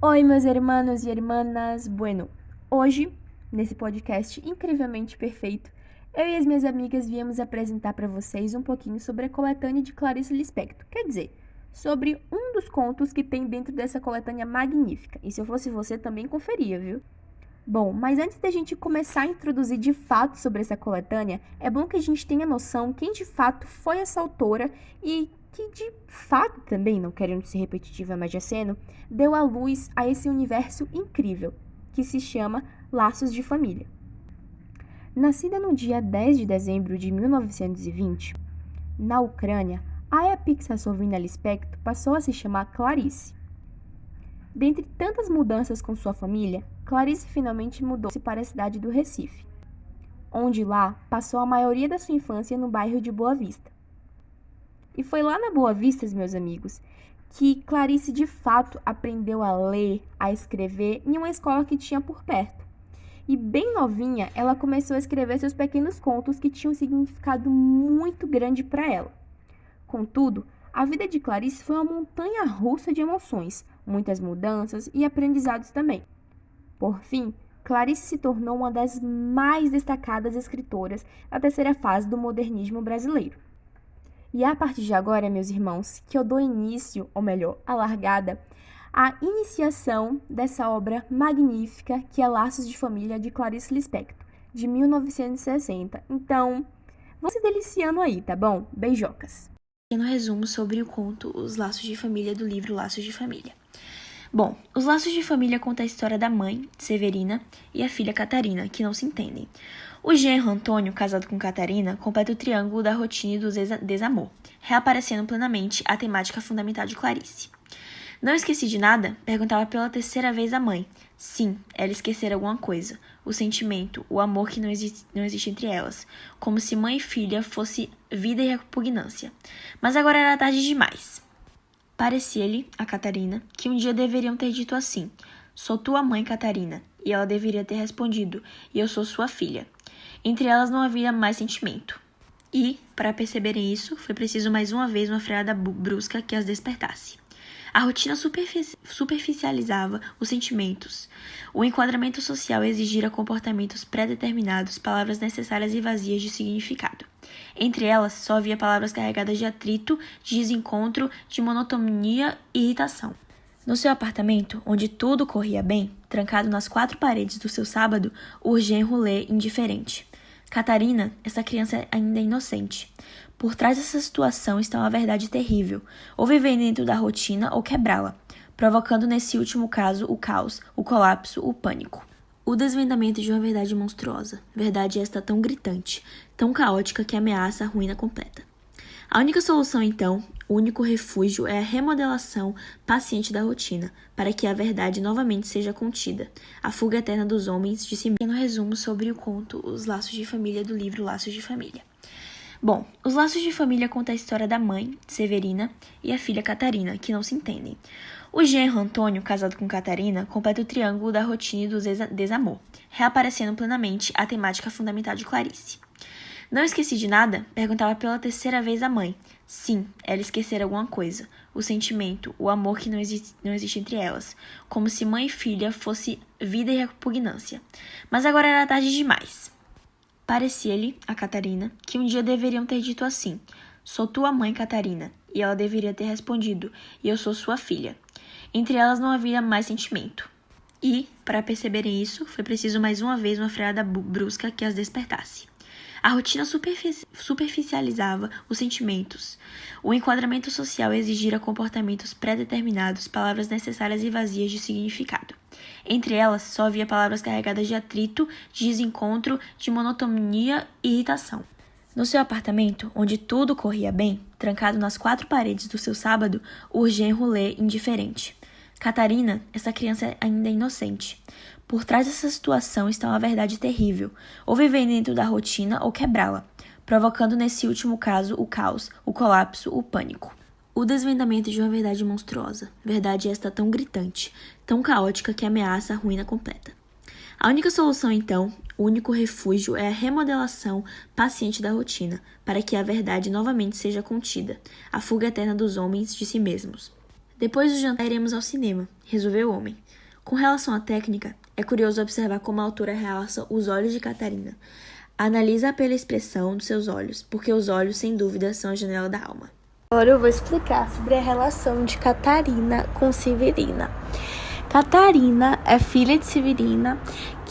Oi, meus hermanos e hermanas. Bueno, hoje, nesse podcast incrivelmente perfeito, eu e as minhas amigas viemos apresentar para vocês um pouquinho sobre a coletânea de Clarice Lispector. Quer dizer, sobre um dos contos que tem dentro dessa coletânea magnífica. E se eu fosse você, também conferia, viu? Bom, mas antes da gente começar a introduzir de fato sobre essa coletânea, é bom que a gente tenha noção quem de fato foi essa autora e que de fato também, não querendo ser repetitiva, mas já sendo, deu à luz a esse universo incrível, que se chama Laços de Família. Nascida no dia 10 de dezembro de 1920, na Ucrânia, Aya Pixasovina Lispector passou a se chamar Clarice. Dentre tantas mudanças com sua família, Clarice finalmente mudou-se para a cidade do Recife, onde lá passou a maioria da sua infância no bairro de Boa Vista. E foi lá na Boa Vista, meus amigos, que Clarice de fato aprendeu a ler, a escrever em uma escola que tinha por perto. E bem novinha, ela começou a escrever seus pequenos contos que tinham um significado muito grande para ela. Contudo, a vida de Clarice foi uma montanha-russa de emoções, muitas mudanças e aprendizados também. Por fim, Clarice se tornou uma das mais destacadas escritoras da terceira fase do modernismo brasileiro. E é a partir de agora, meus irmãos, que eu dou início, ou melhor, a largada, à iniciação dessa obra magnífica que é Laços de Família de Clarice Lispector, de 1960. Então, vão se deliciando aí, tá bom? Beijocas! Pequeno resumo sobre o conto Os Laços de Família do livro Laços de Família. Bom, Os Laços de Família conta a história da mãe, Severina, e a filha Catarina, que não se entendem. O genro Antônio, casado com Catarina, completa o triângulo da rotina e do desamor, reaparecendo plenamente a temática fundamental de Clarice. Não esqueci de nada? Perguntava pela terceira vez a mãe. Sim, ela esquecera alguma coisa. O sentimento, o amor que não existe entre elas. Como se mãe e filha fosse vida e repugnância. Mas agora era tarde demais. Parecia-lhe, a Catarina, que um dia deveriam ter dito assim: sou tua mãe, Catarina. E ela deveria ter respondido: e eu sou sua filha. Entre elas não havia mais sentimento. E, para perceberem isso, foi preciso mais uma vez uma freada brusca que as despertasse. A rotina superficializava os sentimentos. O enquadramento social exigira comportamentos pré-determinados, palavras necessárias e vazias de significado. Entre elas, só havia palavras carregadas de atrito, de desencontro, de monotonia e irritação. No seu apartamento, onde tudo corria bem, trancado nas quatro paredes do seu sábado, o genro lê indiferente. Catarina, essa criança ainda é inocente. Por trás dessa situação está uma verdade terrível, ou viver dentro da rotina ou quebrá-la, provocando nesse último caso o caos, o colapso, o pânico. O desvendamento de uma verdade monstruosa, verdade esta tão gritante, tão caótica que ameaça a ruína completa. A única solução, então, o único refúgio é a remodelação paciente da rotina, para que a verdade novamente seja contida, a fuga eterna dos homens de si mesmo. Pequeno resumo sobre o conto Os Laços de Família do livro Laços de Família. Bom, Os Laços de Família conta a história da mãe, Severina, e a filha Catarina, que não se entendem. O genro Antônio, casado com Catarina, completa o triângulo da rotina e do desamor, reaparecendo plenamente a temática fundamental de Clarice. Não esqueci de nada? Perguntava pela terceira vez a mãe. Sim, ela esquecera alguma coisa. O sentimento, o amor que não existe entre elas. Como se mãe e filha fosse vida e repugnância. Mas agora era tarde demais. Parecia-lhe, a Catarina, que um dia deveriam ter dito assim: sou tua mãe, Catarina. E ela deveria ter respondido: e eu sou sua filha. Entre elas não havia mais sentimento. E, para perceberem isso, foi preciso mais uma vez uma freada brusca que as despertasse. A rotina superficializava os sentimentos. O enquadramento social exigira comportamentos pré-determinados, palavras necessárias e vazias de significado. Entre elas, só havia palavras carregadas de atrito, de desencontro, de monotonia e irritação. No seu apartamento, onde tudo corria bem, trancado nas quatro paredes do seu sábado, o genro lê indiferente. Catarina, essa criança ainda é inocente. Por trás dessa situação está uma verdade terrível, ou viver dentro da rotina ou quebrá-la, provocando nesse último caso o caos, o colapso, o pânico. O desvendamento de uma verdade monstruosa, verdade esta tão gritante, tão caótica que ameaça a ruína completa. A única solução, então, o único refúgio é a remodelação paciente da rotina, para que a verdade novamente seja contida, a fuga eterna dos homens de si mesmos. Depois do jantar, iremos ao cinema, resolveu o homem. Com relação à técnica, é curioso observar como a autora realça os olhos de Catarina. Analisa pela expressão dos seus olhos, porque os olhos, sem dúvida, são a janela da alma. Agora eu vou explicar sobre a relação de Catarina com Severina. Catarina é filha de Severina,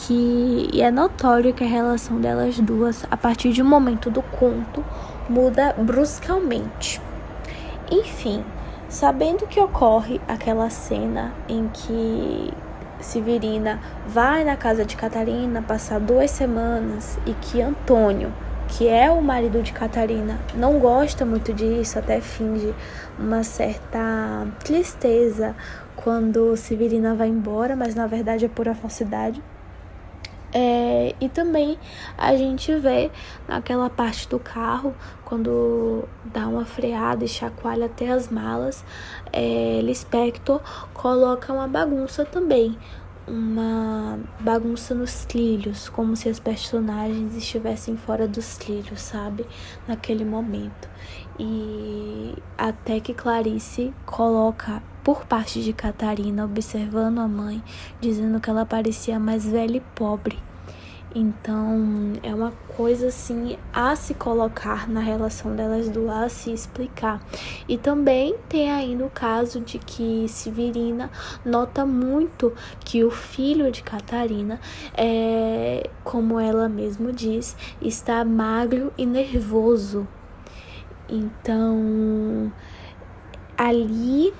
e é notório que a relação delas duas, a partir de um momento do conto, muda bruscamente. Enfim, sabendo que ocorre aquela cena em que Severina vai na casa de Catarina passar 2 semanas e que Antônio, que é o marido de Catarina, não gosta muito disso, até finge uma certa tristeza quando Severina vai embora, mas na verdade é pura falsidade. E também a gente vê naquela parte do carro, quando dá uma freada e chacoalha até as malas, Lispector coloca uma bagunça também, uma bagunça nos trilhos, como se as personagens estivessem fora dos trilhos, sabe? Naquele momento. E até que Clarice coloca por parte de Catarina, observando a mãe, dizendo que ela parecia mais velha e pobre. Então, é uma coisa assim a se colocar na relação delas duas, a se explicar. E também tem ainda o caso de que Severina nota muito que o filho de Catarina, como ela mesma diz, está magro e nervoso. Então, ali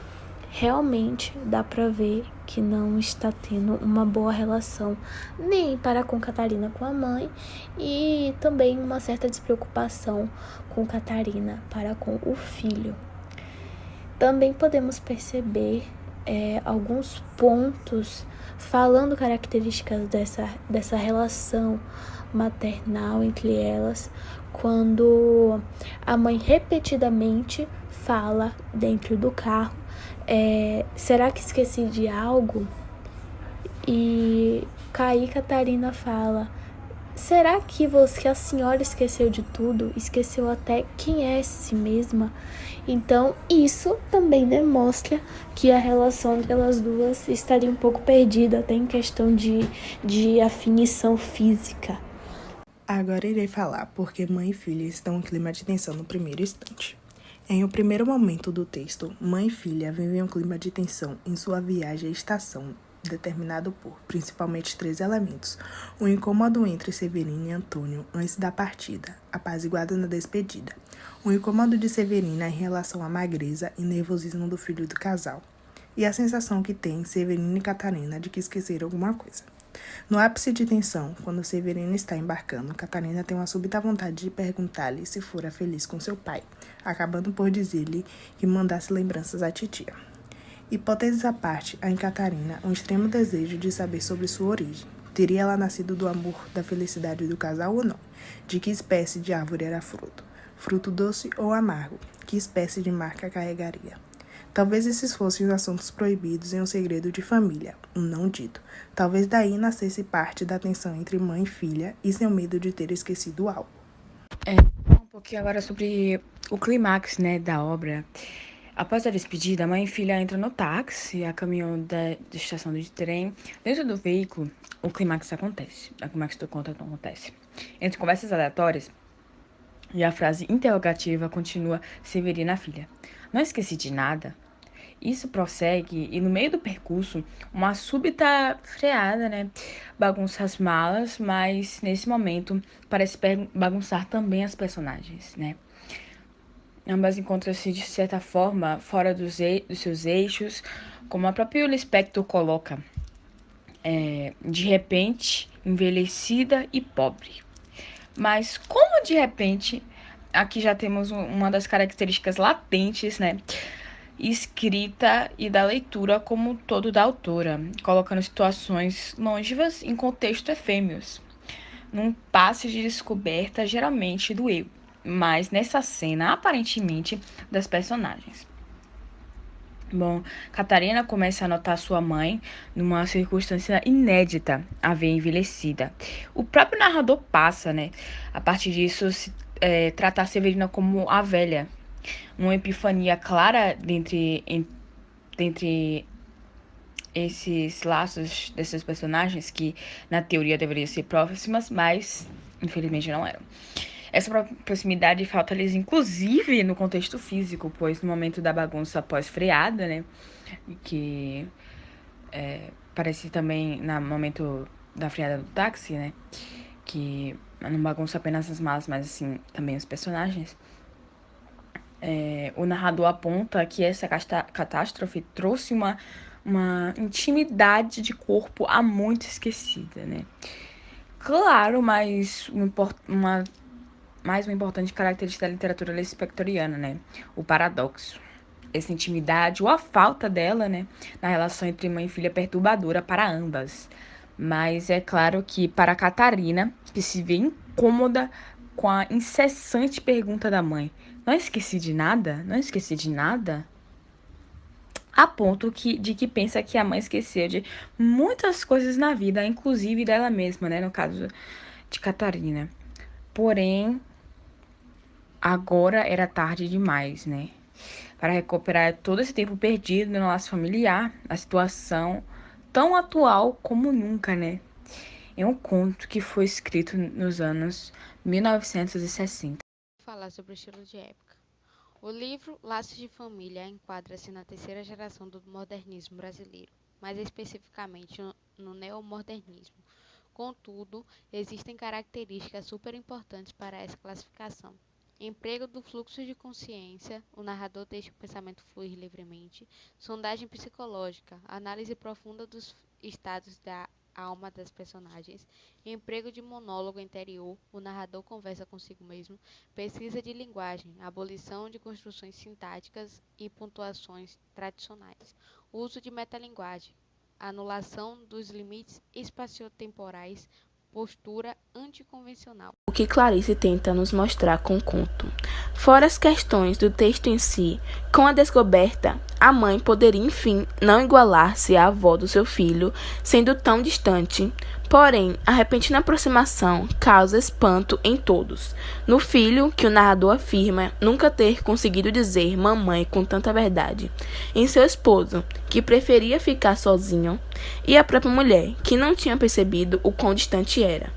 realmente dá pra ver que não está tendo uma boa relação nem para com Catarina com a mãe, e também uma certa despreocupação com Catarina para com o filho. Também podemos perceber alguns pontos falando características dessa relação maternal entre elas, quando a mãe repetidamente fala dentro do carro: será que esqueci de algo? E Catarina fala: será que a senhora esqueceu de tudo? Esqueceu até quem é si mesma? Então, isso também demonstra que a relação delas duas estaria um pouco perdida, até em questão de afinição física. Agora irei falar porque mãe e filha estão em clima de tensão no primeiro instante. Em o primeiro momento do texto, mãe e filha vivem um clima de tensão em sua viagem à estação, determinado por, principalmente, 3 elementos: o incômodo entre Severina e Antônio antes da partida, apaziguado na despedida; o incômodo de Severina em relação à magreza e nervosismo do filho do casal; e a sensação que tem Severina e Catarina de que esqueceram alguma coisa. No ápice de tensão, quando Severina está embarcando, Catarina tem uma súbita vontade de perguntar-lhe se fora feliz com seu pai, acabando por dizer-lhe que mandasse lembranças à titia. Hipóteses à parte, há em Catarina um extremo desejo de saber sobre sua origem. Teria ela nascido do amor, da felicidade do casal ou não? De que espécie de árvore era fruto? Fruto doce ou amargo? Que espécie de marca carregaria? Talvez esses fossem os assuntos proibidos em um segredo de família, um não dito. Talvez daí nascesse parte da tensão entre mãe e filha e seu medo de ter esquecido algo. Um pouquinho agora sobre o clímax, da obra. Após a despedida, a mãe e filha entram no táxi, a caminho da estação de trem. Dentro do veículo, o clímax acontece. O clímax do conto acontece. Entre conversas aleatórias, e a frase interrogativa continua Severina, filha: não esqueci de nada? Isso prossegue e no meio do percurso, uma súbita freada, bagunça as malas, mas nesse momento parece bagunçar também as personagens, Ambas encontram-se, de certa forma, fora dos seus eixos, como a própria Lispector coloca, de repente, envelhecida e pobre. Mas como de repente, aqui já temos uma das características latentes, escrita e da leitura como um todo da autora, colocando situações longínquas em contextos efêmeros, num passe de descoberta geralmente do eu, mas nessa cena aparentemente das personagens. Bom, Catarina começa a notar sua mãe numa circunstância inédita, a ver envelhecida. O próprio narrador passa, a partir disso, tratar Severina como a velha, uma epifania clara dentre dentre esses laços desses personagens que, na teoria, deveriam ser próximas, mas, infelizmente, não eram. Essa proximidade falta-lhes, inclusive, no contexto físico, pois no momento da bagunça pós-freada, né, que parece também no momento da freada do táxi, né, que não bagunça apenas as malas, mas, assim, também os personagens. O narrador aponta que essa catástrofe trouxe uma intimidade de corpo há muito esquecida, né? Claro, mas mais uma importante característica da literatura lispectoriana, né? O paradoxo. Essa intimidade, ou a falta dela, né? Na relação entre mãe e filha perturbadora para ambas. Mas é claro que para Catarina, que se vê incômoda com a incessante pergunta da mãe: não esqueci de nada? Não esqueci de nada? A ponto de que pensa que a mãe esqueceu de muitas coisas na vida, inclusive dela mesma, né? No caso de Catarina. Porém, agora era tarde demais, né? Para recuperar todo esse tempo perdido no laço familiar, a situação tão atual como nunca, né? É um conto que foi escrito nos anos 1960. Falar sobre o estilo de época. O livro Laços de Família enquadra-se na terceira geração do modernismo brasileiro, mais especificamente no neomodernismo. Contudo, existem características super importantes para essa classificação. Emprego do fluxo de consciência, o narrador deixa o pensamento fluir livremente. Sondagem psicológica, análise profunda dos estados da alma das personagens. Emprego de monólogo interior, o narrador conversa consigo mesmo. Pesquisa de linguagem, abolição de construções sintáticas e pontuações tradicionais. Uso de metalinguagem, anulação dos limites espaciotemporais, postura anticonvencional. O que Clarice tenta nos mostrar com o conto. Fora as questões do texto em si, com a descoberta, a mãe poderia, enfim, não igualar-se à avó do seu filho, sendo tão distante. Porém, a repentina aproximação causa espanto em todos. No filho, que o narrador afirma nunca ter conseguido dizer mamãe com tanta verdade. Em seu esposo, que preferia ficar sozinho. E a própria mulher, que não tinha percebido o quão distante era.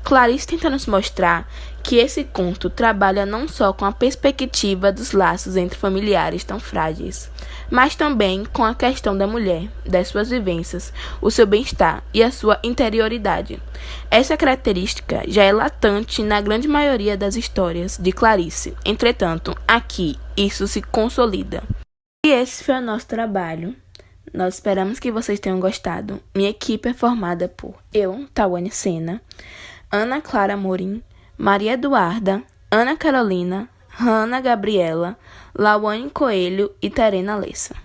Clarice tenta nos mostrar que esse conto trabalha não só com a perspectiva dos laços entre familiares tão frágeis, mas também com a questão da mulher, das suas vivências, o seu bem-estar e a sua interioridade. Essa característica já é latente na grande maioria das histórias de Clarice. Entretanto, aqui isso se consolida. E esse foi o nosso trabalho. Nós esperamos que vocês tenham gostado. Minha equipe é formada por eu, Tawane Sena, Ana Clara Morim, Maria Eduarda, Ana Carolina, Hanna Gabriela, Lawane Coelho e Terena Lessa.